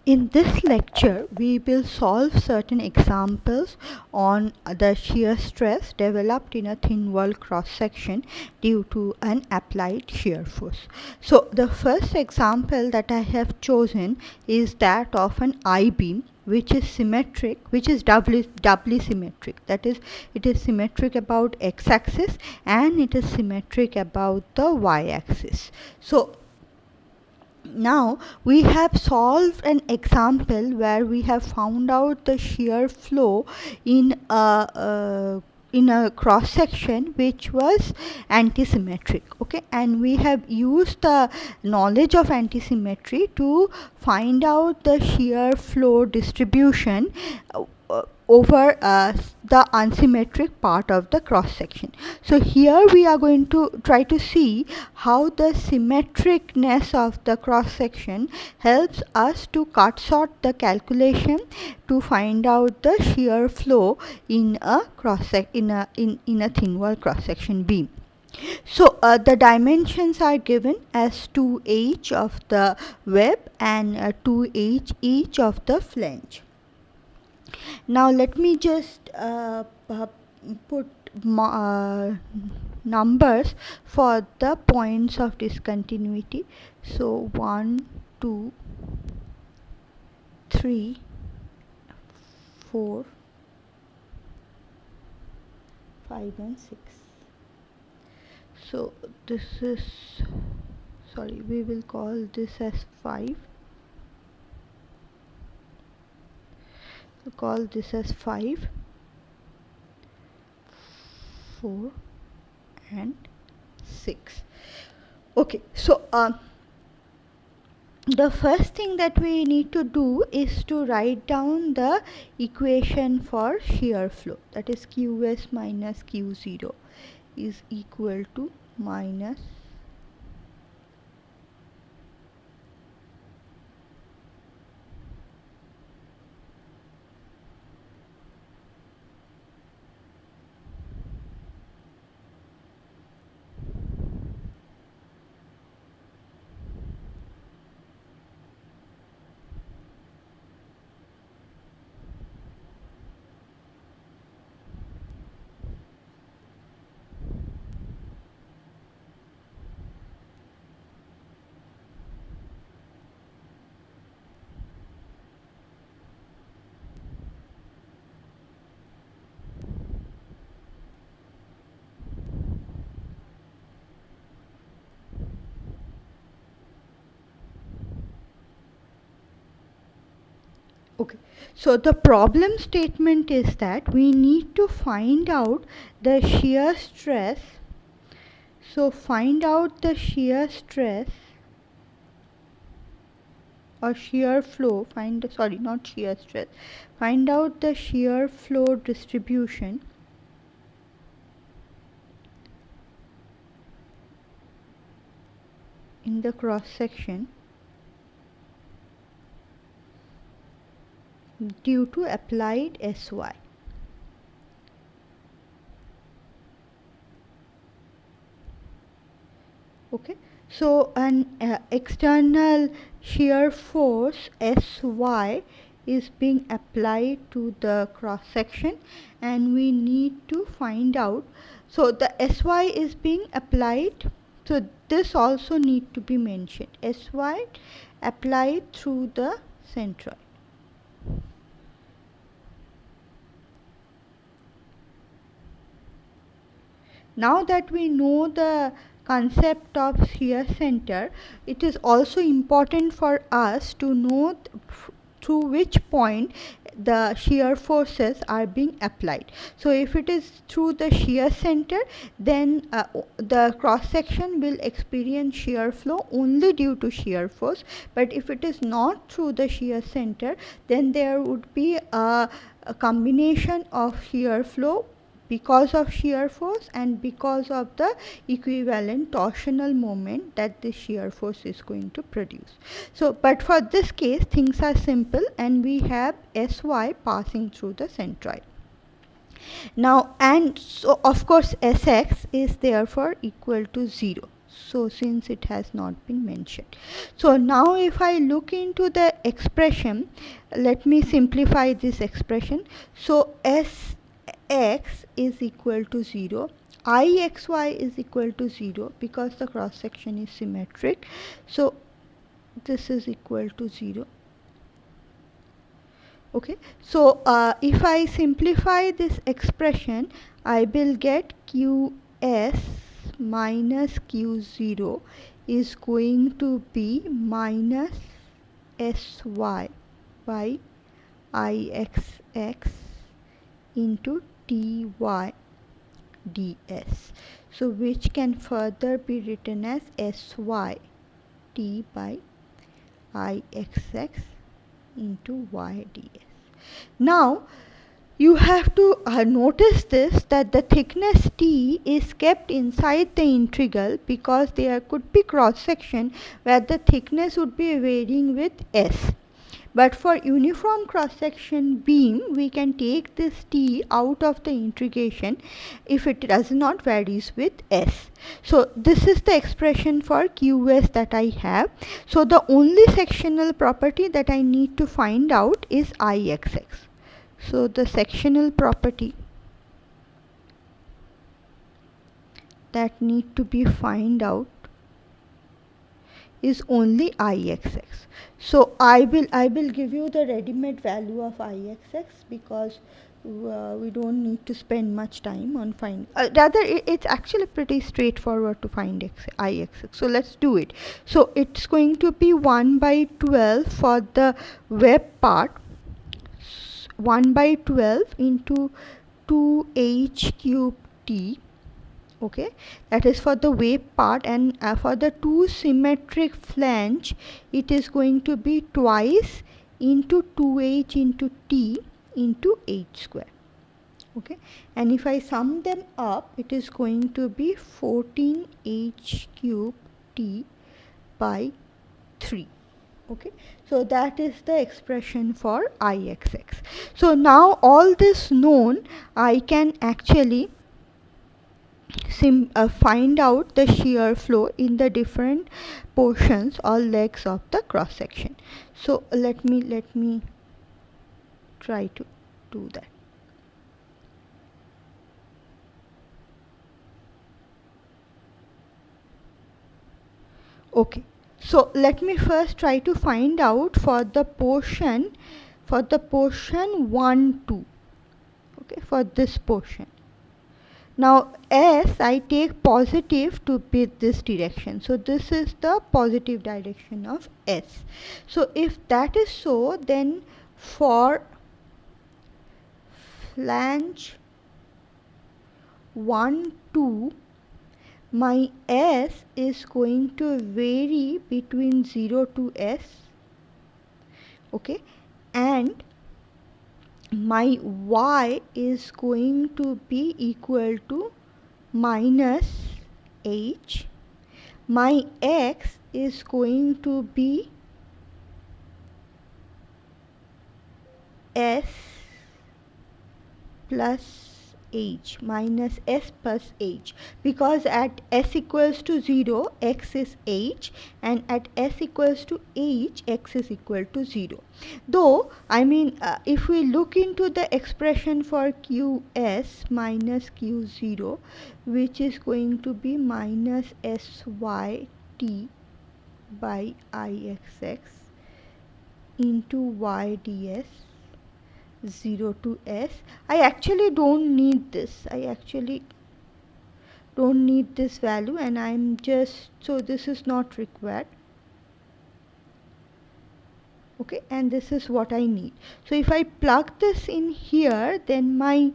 In this lecture, we will solve certain examples on the shear stress developed in a thin wall cross section due to an applied shear force. So, the first example that I have chosen is that of an I-beam which is symmetric, which is doubly symmetric. That is, it is symmetric about x-axis and it is symmetric about the y-axis. So, now we have solved an example where we have found out the shear flow in a cross section which was antisymmetric, okay, and we have used the knowledge of antisymmetry to find out the shear flow distribution over the unsymmetric part of the cross section. So here we are going to try to see how the symmetricness of the cross section helps us to cut short the calculation to find out the shear flow in a in a thin wall cross section beam. So the dimensions are given as 2h of the web and 2h each of the flange. Now let me just put numbers for the points of discontinuity. So 1, 2, 3, 4, 5 and 6. So this is, sorry, we will call this as 5. We'll call this as 5, 4 and 6. Okay, so the first thing that we need to do is to write down the equation for shear flow, that is Qs minus Q0 is equal to minus okay. So the problem statement is that we need to find out the shear stress. So find out the shear stress or shear flow, find out the shear flow distribution in the cross section due to applied SY. Okay, so an external shear force SY is being applied to the cross section and we need to find out. So the SY is being applied, so this also need to be mentioned, SY applied through the centroid. Now that we know the concept of shear center, it is also important for us to know through which point the shear forces are being applied. So if it is through the shear center, then the cross section will experience shear flow only due to shear force, but if it is not through the shear center, then there would be a combination of shear flow because of shear force and because of the equivalent torsional moment that the shear force is going to produce. So, but for this case things are simple and we have SY passing through the centroid. Now, and so of course Sx is therefore equal to 0. So since it has not been mentioned. So now if I look into the expression, let me simplify this expression. So Sx is equal to 0. Ixy is equal to 0 because the cross section is symmetric. So this is equal to 0. Okay, so if I simplify this expression, I will get Qs minus Q0 is going to be minus Sy by Ixx into Ty ds. So which can further be written as Sy T by Ixx into y ds. Now you have to notice this, that the thickness T is kept inside the integral because there could be cross section where the thickness would be varying with S. But for uniform cross section beam, we can take this T out of the integration if it does not varies with S. So this is the expression for Qs that I have. So the only sectional property that I need to find out is Ixx. So the sectional property that need to be find out is only Ixx. So I will give you the ready-made value of Ixx because we don't need to spend much time on finding. Rather, it's actually pretty straightforward to find Ixx. So let's do it. So it's going to be 1 by 12 for the web part. 1 by 12 into 2h cube t. Okay, that is for the wave part, and for the two symmetric flange it is going to be twice into 2h into t into h square. Okay, and if I sum them up, it is going to be 14h cube t by 3. Okay, so that is the expression for Ixx. So now all this known, I can actually find out the shear flow in the different portions or legs of the cross section. So let me try to do that. Okay, so let me first try to find out for the portion 1 2. Okay, for this portion. Now S I take positive to be this direction. So this is the positive direction of S. So if that is so, then for flange 1 2, my S is going to vary between 0 to S. Okay, and my y is going to be equal to minus h. My x is going to be s plus h, minus s plus h, because at s equals to 0 x is h, and at s equals to h x is equal to 0. Though if we look into the expression for qs minus q0, which is going to be minus syt by ixx into y ds 0 to s. I actually don't need this. I actually don't need this value, and I'm just, so this is not required. Okay, and this is what I need. So if I plug this in here, then my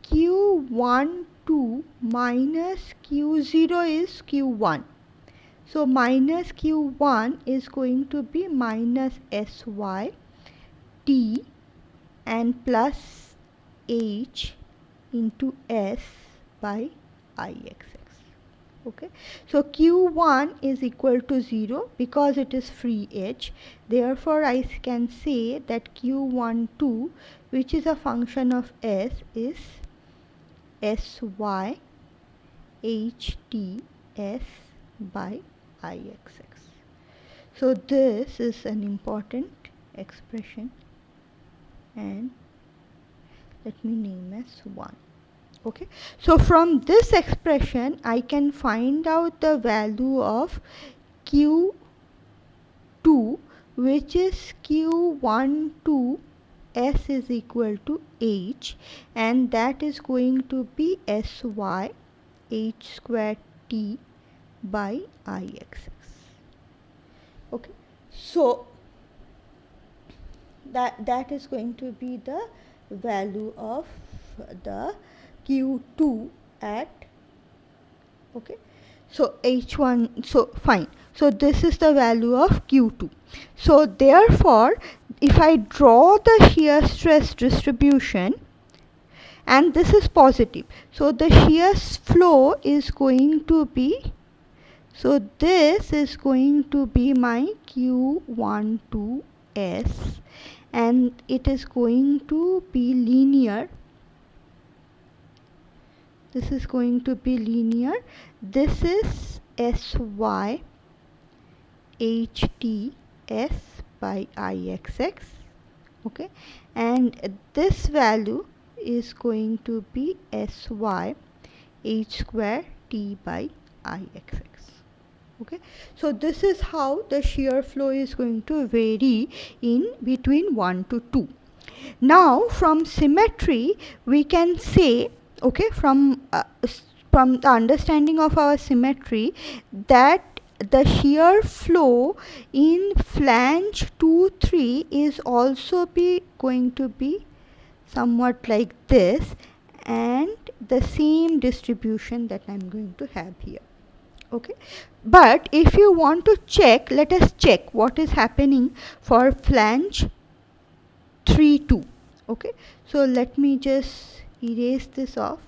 q1 2 minus q0 is q1. So minus q1 is going to be minus sy t and plus h into s by ixx. Okay, so q1 is equal to 0 because it is free edge. Therefore I can say that q12, which is a function of s, is sy h t s by Ixx. So this is an important expression, and let me name as 1. Okay, so from this expression I can find out the value of Q2, which is Q12 S is equal to H, and that is going to be Sy H square T by Ixx. Okay, so that is going to be the value of the Q2 at, okay, so H1, so fine, so this is the value of Q2. So therefore if I draw the shear stress distribution, and this is positive, so the shear flow is going to be, so this is going to be my Q12S, and it is going to be linear. This is going to be linear. This is Sy HTS by Ixx. Okay, and this value is going to be Sy H square T by Ixx. Okay, so this is how the shear flow is going to vary in between 1 to 2. Now from symmetry we can say, okay, from the understanding of our symmetry, that the shear flow in flange 2 3 is also going to be somewhat like this, and the same distribution that I'm going to have here. Okay, but if you want to check, let us check what is happening for flange 3 2. Okay, so let me just erase this off.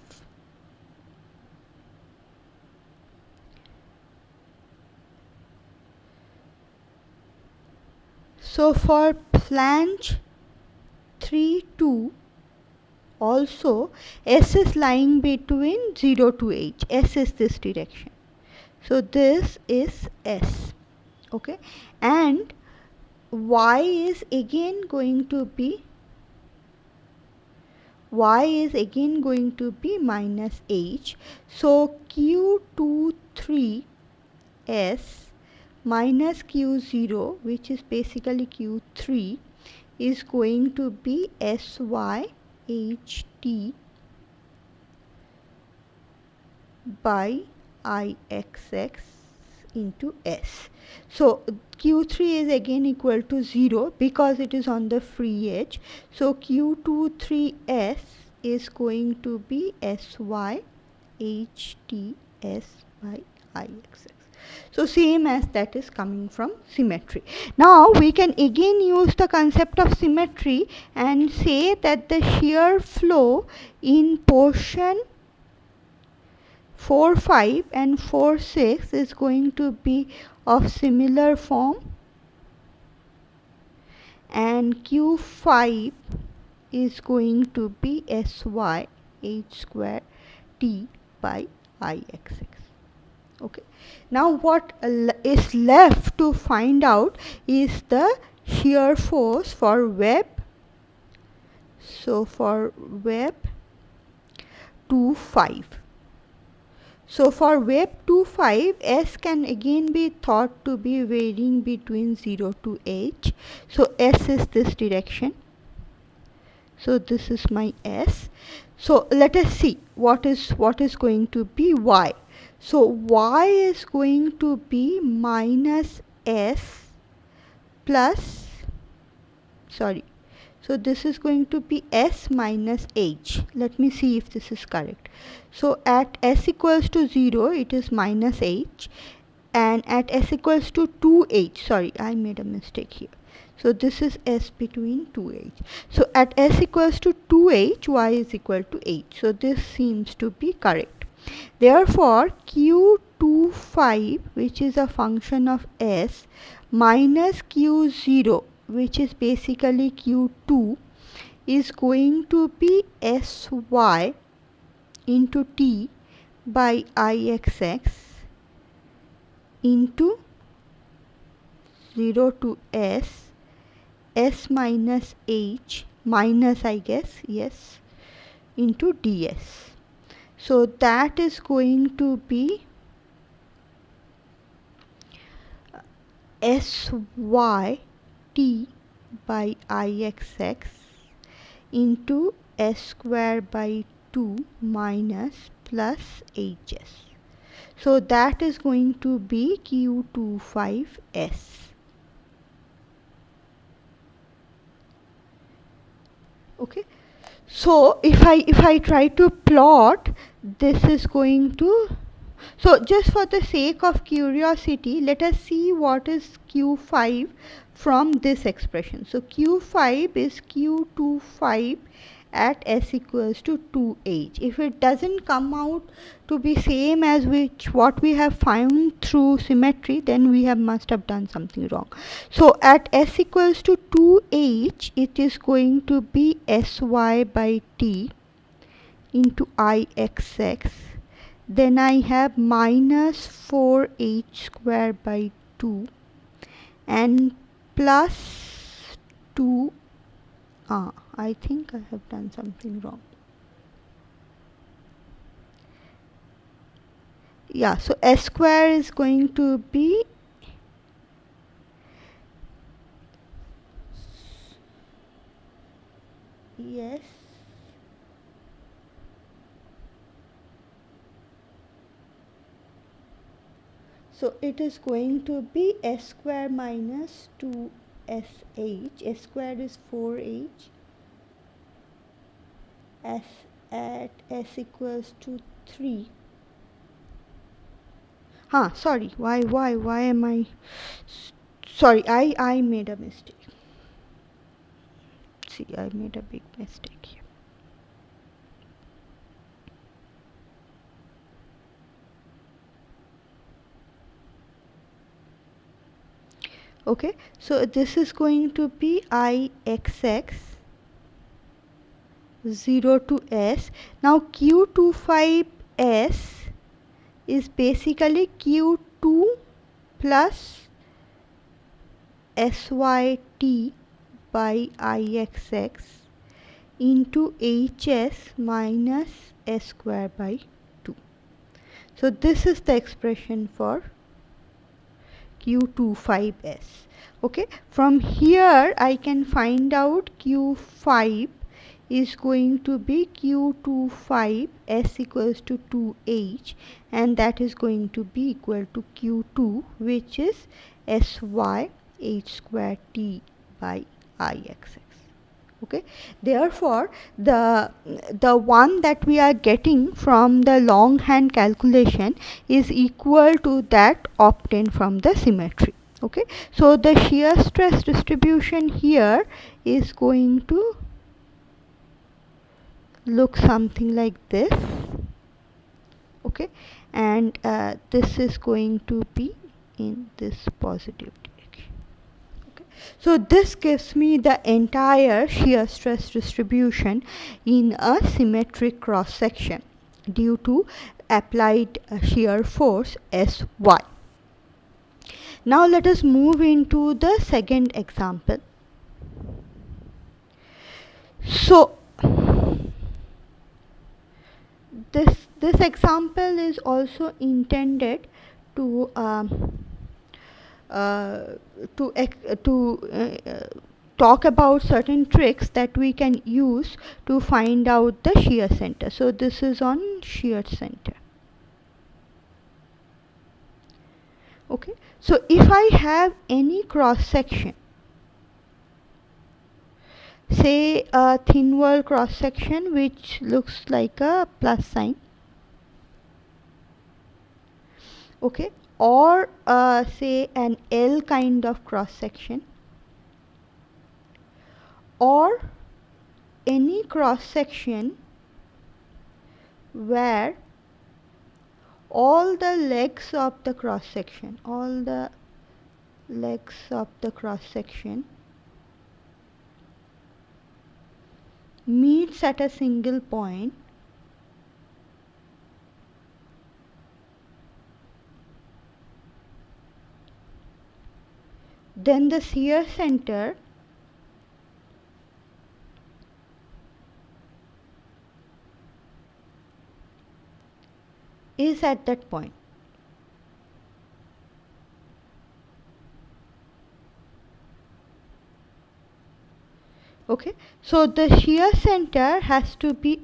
So for flange 3 2 also, S is lying between 0 to H. S is this direction. So this is S. Okay, and Y is again going to be minus H. So Q23 S minus Q0, which is basically Q3, is going to be Sy HT by Ixx into S. So Q3 is again equal to 0 because it is on the free edge. So Q23S is going to be Sy HTS by Ixx. So same as that is coming from symmetry. Now we can again use the concept of symmetry and say that the shear flow in portion 4 5 and 4 6 is going to be of similar form, and Q5 is going to be Sy H square T by Ixx. Okay, now what is left to find out is the shear force for web. So for web 2 5. So for web 2 5, S can again be thought to be varying between 0 to H. So S is this direction. So this is my S. So let us see what is going to be Y. So Y is going to be minus S plus, sorry, so this is going to be S minus H. Let me see if this is correct. So at S equals to 0 it is minus H, and at S equals to 2H, sorry, I made a mistake here. So this is S between 2H. So at S equals to 2H, Y is equal to H. So this seems to be correct. Therefore Q25, which is a function of S, minus Q0, which is basically Q2, is going to be Sy into T by Ixx into 0 to s minus h minus, I guess, yes, into ds. So that is going to be sy t by ixx into s square by 2 minus plus hs. So that is going to be q25s. Okay, so if I try to plot, this is going to, so just for the sake of curiosity, let us see what is q5 from this expression. So q5 is q25 at s equals to 2h. If it doesn't come out to be same as what we have found through symmetry, then we must have done something wrong. So at s equals to 2h, it is going to be sy by t into ixx. Then I have minus 4h square by 2 and plus 2. I think I have done something wrong. Yeah, so s square is going to be yes. So it is going to be s square minus 2sh. S square is 4h. S at s equals to 3. Sorry. Why am I? Sorry, I made a mistake. See, I made a big mistake here. Okay, so this is going to be ixx 0 to s. Now q25s is basically q2 plus syt by ixx into hs minus s square by 2. So this is the expression for q25s. Okay, from here I can find out q5 is going to be q25 s equals to 2h, and that is going to be equal to q2, which is sy h square t by ixx. Okay, therefore the one that we are getting from the longhand calculation is equal to that obtained from the symmetry. Okay, so the shear stress distribution here is going to look something like this. Okay, and this is going to be in this positive direction. Okay, so this gives me the entire shear stress distribution in a symmetric cross section due to applied shear force Sy. Now let us move into the second example. So this example is also intended to talk about certain tricks that we can use to find out the shear center. So this is on shear center. Okay, so if I have any cross section, say a thin wall cross section which looks like a plus sign, okay, or say an L kind of cross section, or any cross section where all the legs of the cross section meets at a single point, then the shear center is at that point. Okay, so the shear center has to be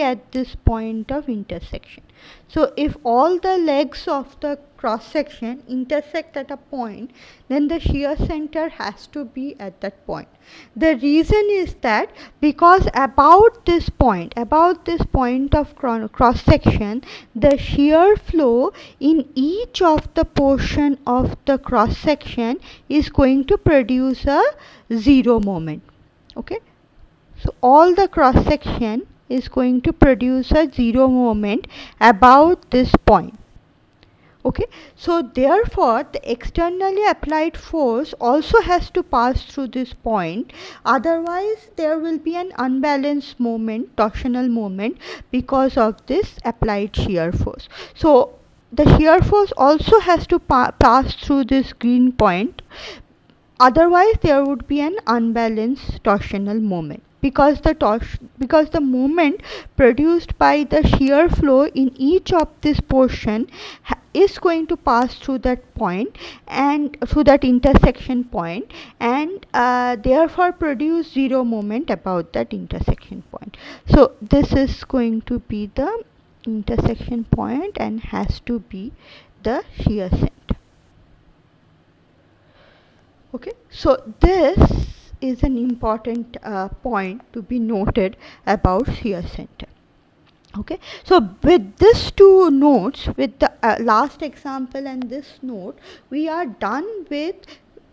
at this point of intersection. So if all the legs of the cross section intersect at a point, then the shear center has to be at that point. The reason is that because about this point of cross section, the shear flow in each of the portion of the cross section is going to produce a zero moment. Okay, so all the cross section is going to produce a zero moment about this point. Okay, so therefore the externally applied force also has to pass through this point, otherwise there will be an unbalanced moment, torsional moment, because of this applied shear force. So the shear force also has to pass through this green point, otherwise there would be an unbalanced torsional moment, because the moment produced by the shear flow in each of this portion is going to pass through that point and through that intersection point, and therefore produce zero moment about that intersection point. So this is going to be the intersection point and has to be the shear center. Okay, so this is an important point to be noted about shear center. Okay, so with these two notes, with the last example and this note, we are done with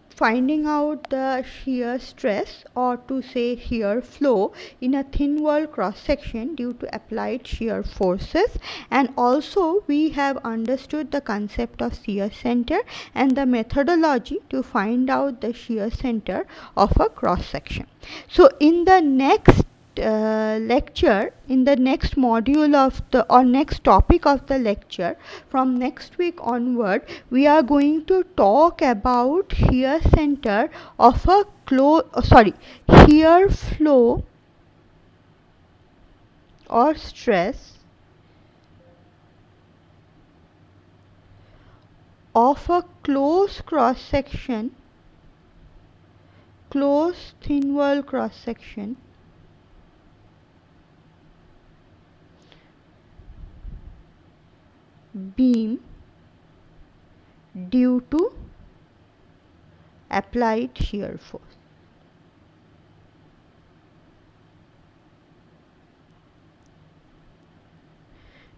finding out the shear stress, or to say shear flow, in a thin wall cross section due to applied shear forces, and also we have understood the concept of shear center and the methodology to find out the shear center of a cross section. So in the next lecture, in the next module of the or next topic of the lecture, from next week onward, we are going to talk about shear center of a shear flow or stress of a closed cross section, closed thin wall cross section beam due to applied shear force.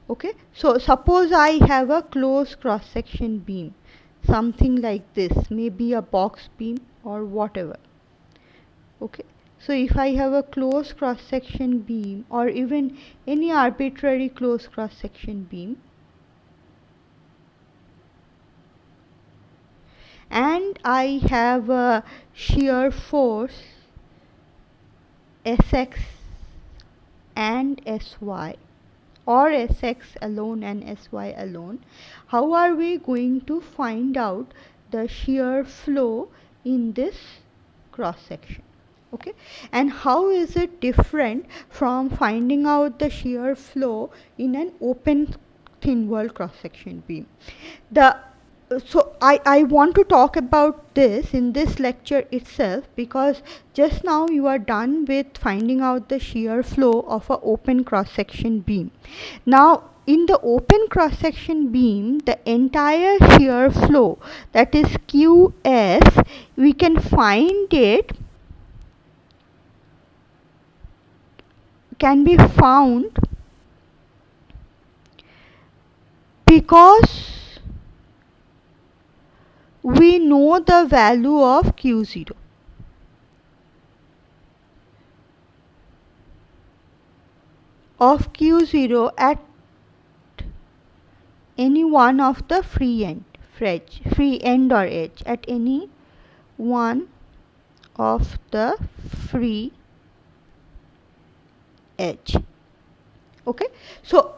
Okay, so suppose I have a closed cross section beam, something like this, maybe a box beam or whatever. Okay, so if I have a closed cross section beam, or even any arbitrary closed cross section beam, and I have a shear force Sx and Sy, or Sx alone and Sy alone, how are we going to find out the shear flow in this cross section? Okay, and how is it different from finding out the shear flow in an open thin wall cross section beam? So I want to talk about this in this lecture itself, because just now you are done with finding out the shear flow of an open cross section beam. Now in the open cross section beam, the entire shear flow, that is Qs, we can find it, can be found because we know the value of Q0. Of Q0 at any one of the free end or edge, at any one of the free edge. Okay, so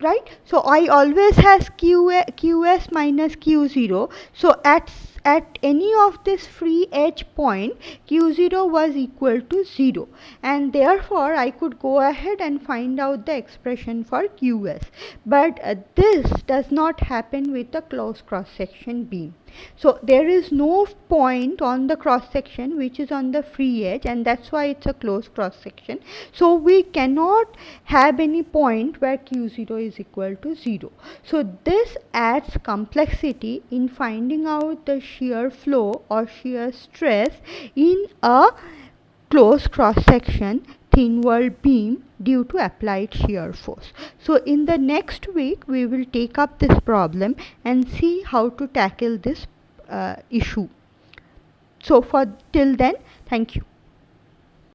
right, so I always has qs minus q0. So at any of this free edge point, q0 was equal to 0, and therefore I could go ahead and find out the expression for qs. But this does not happen with a closed cross section beam. So there is no point on the cross section which is on the free edge, and that's why it's a closed cross section. So we cannot have any point where q0 is equal to 0. So this adds complexity in finding out the shear flow or shear stress in a closed cross section thin wall beam due to applied shear force. So in the next week we will take up this problem and see how to tackle this issue. So for till then, thank you.